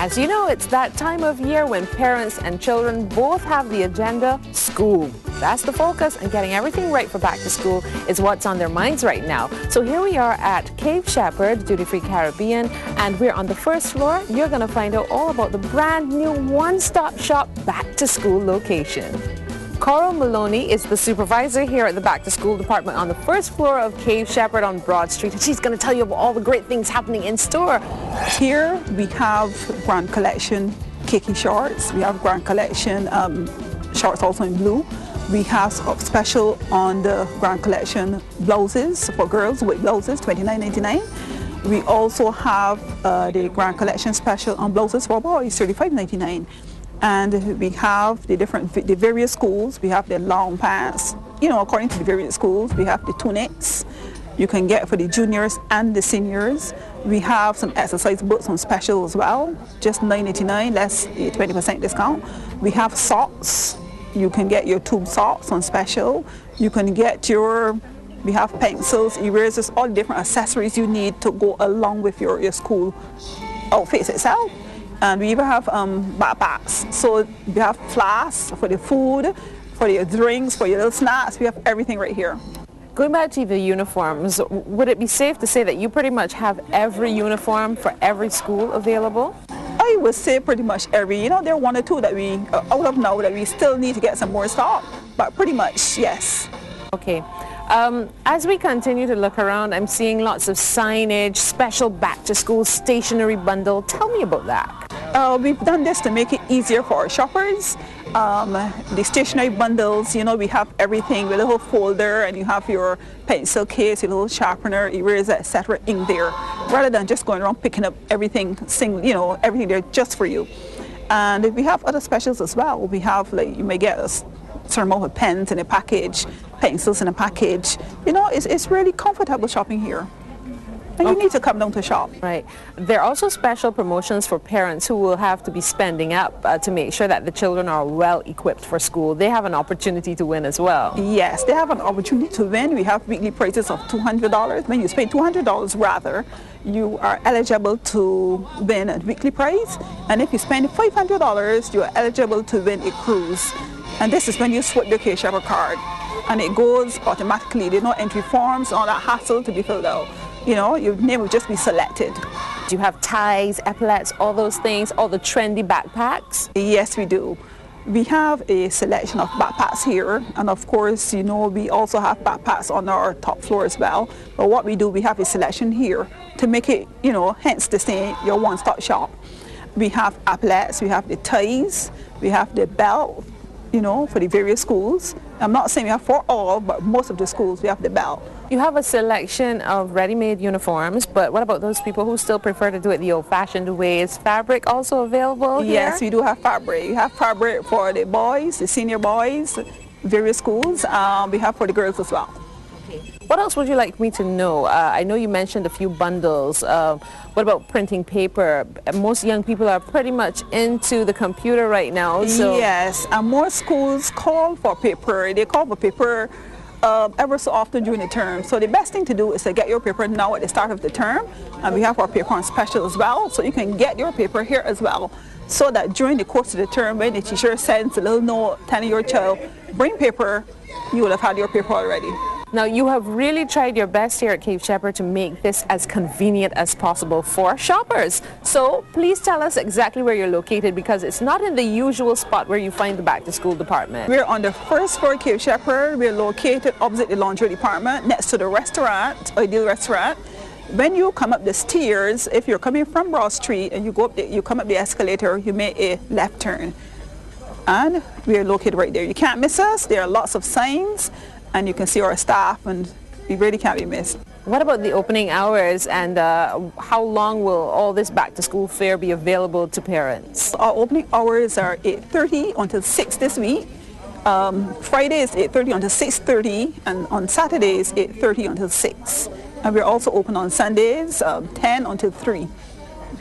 As you know, it's that time of year when parents and children both have the agenda, school. That's the focus, and getting everything right for back to school is what's on their minds right now. So here we are at Cape Shepherd, Duty Free Caribbean, and we're on the first floor. You're going to find out all about the brand new one-stop shop back to school location. Coral Maloney is the supervisor here at the Back to School department on the first floor of Cape Shepherd on Broad Street, and she's going to tell you about all the great things happening in store. Here we have Grand Collection khaki shorts. We have Grand Collection shorts also in blue. We have special on the Grand Collection blouses for girls with blouses, $29.99. We also have the Grand Collection special on blouses for boys, $35.99. And we have the various schools. We have the long pants, according to the various schools. We have the tunics you can get for the juniors and the seniors. We have some exercise boots on special as well, just $9.99, less a 20% discount. We have socks. You can get your tube socks on special. You can get we have pencils, erasers, all the different accessories you need to go along with your school outfits itself. And we even have backpacks. So we have flasks for the food, for your drinks, for your little snacks. We have everything right here. Going back to the uniforms, would it be safe to say that you pretty much have every uniform for every school available? I would say pretty much every. There are one or two that we, out of now, that we still need to get some more stock. But pretty much, yes. Okay. As we continue to look around, I'm seeing lots of signage, special back-to-school stationery bundle. Tell me about that. We've done this to make it easier for our shoppers. The stationery bundles, we have everything with a little folder, and you have your pencil case, your little sharpener, eraser, etc. in there, rather than just going around picking up everything, everything there just for you. And we have other specials as well. We have, you may get a certain amount of pens in a package, pencils in a package. It's really comfortable shopping here. And you need to come down to shop. Right. There are also special promotions for parents who will have to be spending up to make sure that the children are well equipped for school. They have an opportunity to win as well. Yes, they have an opportunity to win. We have weekly prizes of $200. When you spend $200 rather, you are eligible to win a weekly prize. And if you spend $500, you are eligible to win a cruise. And this is when you swipe your Cape Shepherd card. And it goes automatically. There are no entry forms, all that hassle to be filled out. Your name will just be selected. Do you have ties, epaulets, all those things, all the trendy backpacks? Yes, we do. We have a selection of backpacks here, and of course, we also have backpacks on our top floor as well. But what we do, we have a selection here to make it, hence the saying, your one-stop shop. We have epaulets, we have the ties, we have the belt, for the various schools. I'm not saying we have for all, but most of the schools we have the belt. You have a selection of ready-made uniforms, but what about those people who still prefer to do it the old-fashioned way? Is fabric also available here? Yes, we do have fabric. We have fabric for the boys, the senior boys, various schools. We have for the girls as well. What else would you like me to know? I know you mentioned a few bundles. What about printing paper? Most young people are pretty much into the computer right now. So. Yes, and more schools call for paper. They call for paper ever so often during the term. So the best thing to do is to get your paper now at the start of the term. And we have our paper on special as well. So you can get your paper here as well. So that during the course of the term, when the teacher sends a little note telling your child, bring paper, you will have had your paper already. Now, you have really tried your best here at Cape Shepherd to make this as convenient as possible for shoppers. So please tell us exactly where you're located, because it's not in the usual spot where you find the Back to School department. We're on the first floor of Cape Shepherd. We're located opposite the laundry department, next to the restaurant, Ideal Restaurant. When you come up the stairs, if you're coming from Broad Street and you come up the escalator, you make a left turn. And we're located right there. You can't miss us. There are lots of signs. And you can see our staff, and we really can't be missed. What about the opening hours, and how long will all this back-to-school fare be available to parents? Our opening hours are 8:30 until 6 this week. Fridays 8:30 until 6:30, and on Saturdays 8:30 until 6. And we're also open on Sundays 10 until 3.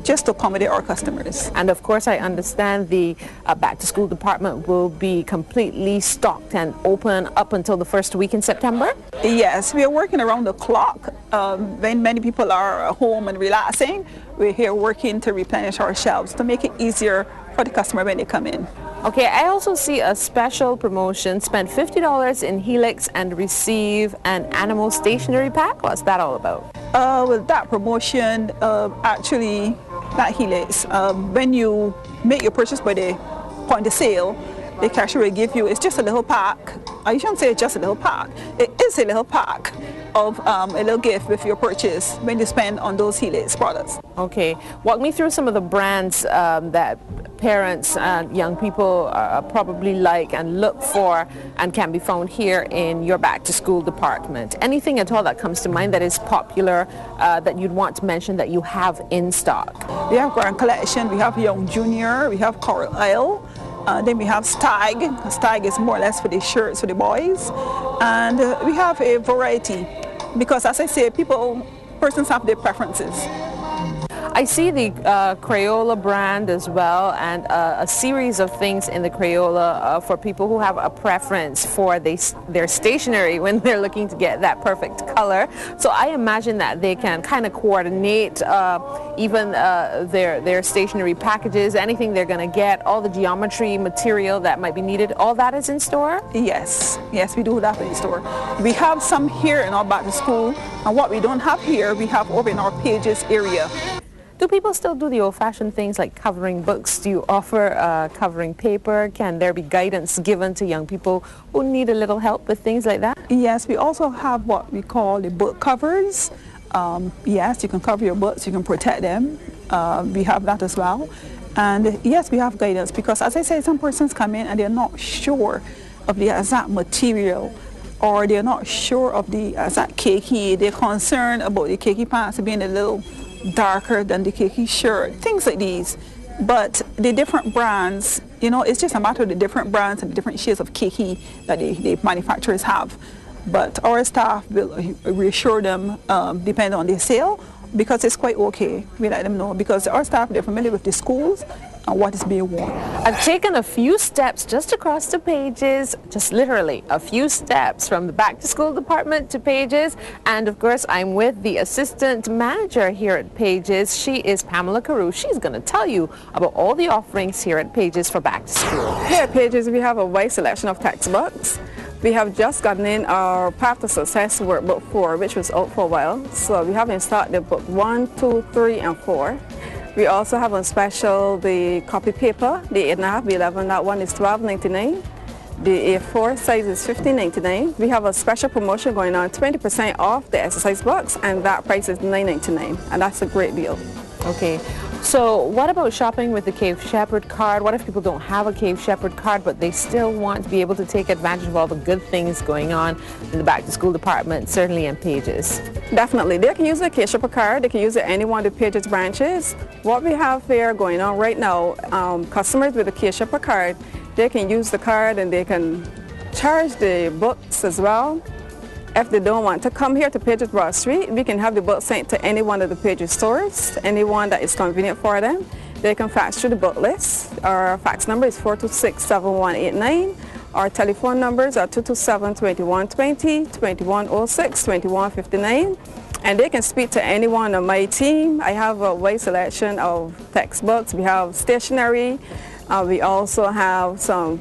just to accommodate our customers. And of course, I understand the back-to-school department will be completely stocked and open up until the first week in September? Yes, we are working around the clock. When many people are home and relaxing, we're here working to replenish our shelves to make it easier for the customer when they come in. Okay, I also see a special promotion. Spend $50 in Helix and receive an animal stationery pack. What's that all about? Well, that promotion, actually, not Helix. When you make your purchase by the point of sale, the cashier will give you, it's just a little pack. I shouldn't say it's just a little pack. It is a little pack of a little gift with your purchase when you spend on those Helix products. Okay, walk me through some of the brands that parents and young people probably like and look for and can be found here in your back-to-school department. Anything at all that comes to mind that is popular that you'd want to mention that you have in stock? We have Grand Collection, we have Young Junior, we have Coral Isle. Then we have Stag. Stag is more or less for the shirts for the boys. And we have a variety because, as I say, persons have their preferences. I see the Crayola brand as well, and a series of things in the Crayola for people who have a preference for their stationery when they're looking to get that perfect color. So I imagine that they can kind of coordinate even their stationery packages, anything they're going to get, all the geometry material that might be needed. All that is in store? Yes, yes, we do that in store. We have some here in our back to school, and what we don't have here, we have over in our pages area. Do people still do the old-fashioned things like covering books? Do you offer covering paper? Can there be guidance given to young people who need a little help with things like that? Yes, we also have what we call the book covers. Yes, you can cover your books, you can protect them. We have that as well. And yes, we have guidance because, as I said, some persons come in and they're not sure of the exact material, or they're not sure of the exact keiki. They're concerned about the keiki pants being a little darker than the keiki shirt, things like these. But the different brands, you know, it's just a matter of the different brands and the different shades of keiki that the manufacturers have. But our staff will reassure them, depending on the sale, because it's quite okay. We let them know because our staff, they're familiar with the schools and what is being worn. I've taken a few steps just across the pages, just literally a few steps from the back-to-school department to Pages, and of course I'm with the assistant manager here at Pages. She is Pamela Carew. She's going to tell you about all the offerings here at Pages for back-to-school. Here at Pages we have a wide selection of textbooks. We have just gotten in our Path to Success workbook 4, which was out for a while. So we have in stock the book 1, 2, 3, and 4. We also have on special the copy paper, the 8.5 by 11, that one is $12.99. The A4 size is $15.99. We have a special promotion going on, 20% off the exercise box, and that price is $9.99, and that's a great deal. Okay, so what about shopping with the Cave Shepherd card? What if people don't have a Cave Shepherd card, but they still want to be able to take advantage of all the good things going on in the back-to-school department, certainly in Pages? Definitely. They can use a Cave Shepherd card. They can use it at any one of the Pages branches. What we have here going on right now, customers with a Cave Shepherd card, they can use the card and they can charge the books as well. If they don't want to come here to Pages Broad Street, we can have the book sent to any one of the Pages stores, anyone that is convenient for them. They can fax through the book list. Our fax number is 426-7189. Our telephone numbers are 227-2120, 2106, 2159. And they can speak to anyone on my team. I have a wide selection of textbooks. We have stationery. We also have some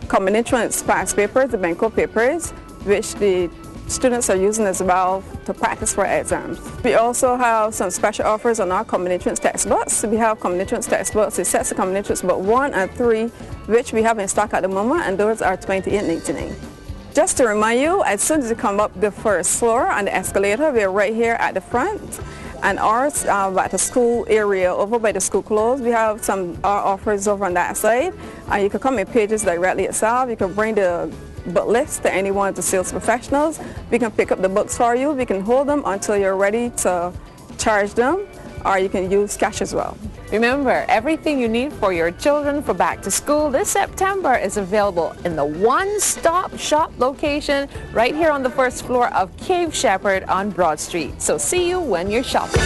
common entrance fax papers, the Benko papers, which the students are using as well to practice for exams. We also have some special offers on our common entrance textbooks. We have common entrance textbooks, the sets of common entrance book 1 and 3, which we have in stock at the moment, and those are $28.99. Just to remind you, as soon as you come up the first floor on the escalator, we're right here at the front. And ours, at the school area over by the school clothes, we have some offers over on that side. And you can come in Pages directly itself. You can bring the book list to any one of the sales professionals. We can pick up the books for you. We can hold them until you're ready to charge them, or you can use cash as well. Remember, everything you need for your children for back to school this September is available in the one-stop shop location right here on the first floor of Cave Shepherd on Broad Street. So see you when you're shopping.